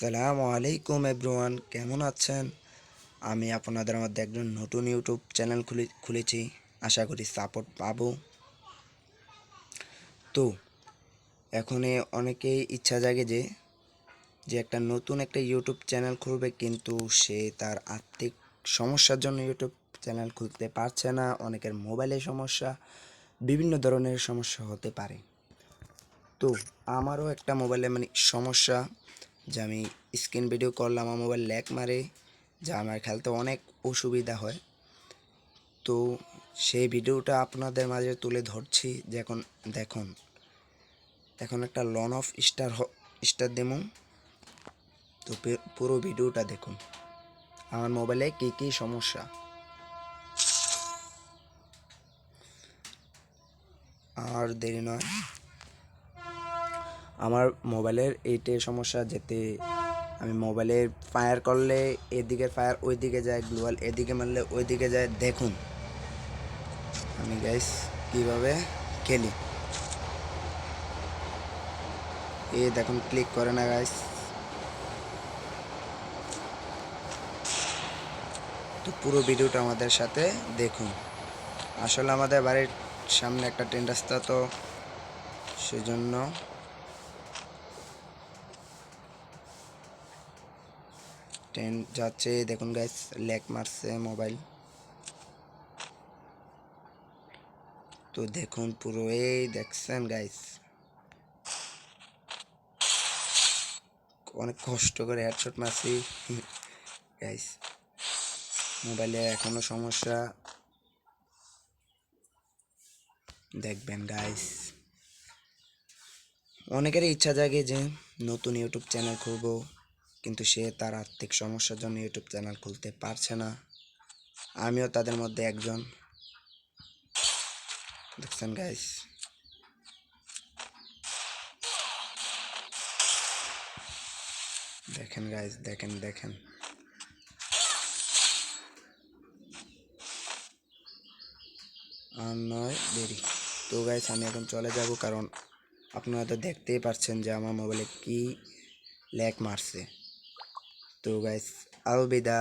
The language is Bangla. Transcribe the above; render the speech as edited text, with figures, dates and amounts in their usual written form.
আসসালামু আলাইকুম এভরিওয়ান, কেমন আছেন? আমি আপনাদের মধ্যে একজন নতুন ইউটিউব চ্যানেল খুলেছি। আশা করি সাপোর্ট পাবো। তো এখন অনেকেই ইচ্ছা জাগে যে একটা নতুন একটা ইউটিউব চ্যানেল খুলবে, কিন্তু সে তার আর্থিক সমস্যার জন্য ইউটিউব চ্যানেল খুলতে পারছে না। অনেকের মোবাইলের সমস্যা, বিভিন্ন ধরনের সমস্যা হতে পারে। তো আমারও একটা মোবাইলে সমস্যা, যে আমি স্ক্রিন ভিডিও করলে আমার মোবাইল ল্যাগ মারে, যা আমার খেলতে অনেক অসুবিধা হয়। তো সেই ভিডিওটা আপনাদের মাঝে তুলে ধরছি। যে এখন একটা লন অফ স্টার দেবো। তো পুরো ভিডিওটা দেখুন, আমার মোবাইলে কী কী সমস্যা। আর দেরি নয়, আমার মোবাইলের এইটাই সমস্যা, যেতে আমি মোবাইলে ফায়ার করলে এদিকে ফায়ার ওইদিকে যায়, গ্লোয়াল এদিকে মারলে ওইদিকে যায়। দেখুন আমি গাইস কীভাবে খেলি, দেখুন ক্লিক করে না গাইস। তো পুরো ভিডিওটা আমাদের সাথে দেখুন। আসলে আমাদের বাড়ির সামনে একটা ট্রেন রাস্তা, তো সেজন্য ট্রেন যাচ্ছে। দেখুন গাইস, ল্যাগ মারছে মোবাইল। তো দেখুন পুরো, দেখছেন গাইস, অনেক কষ্ট করে হেডশট মারছি গাইস। মোবাইলে এখনো সমস্যা, দেখবেন গাইস। অনেকেরই ইচ্ছা জাগে যে নতুন ইউটিউব চ্যানেল খুলব, কিন্তু সে তার আর্থিক সমস্যার জন্য ইউটিউব চ্যানেল খুলতে পারছে না। আমিও তাদের মধ্যে একজন। দেখছেন গাইস, দেখেন গাইস, দেখেন দেখেন। আর নয় দেরি। তো গাইস আমি এখন চলে যাব, কারণ আপনারা তো দেখতেই পাচ্ছেন যে আমার মোবাইলে কি ল্যাগ মারছে। তো গাইস আলবিদা।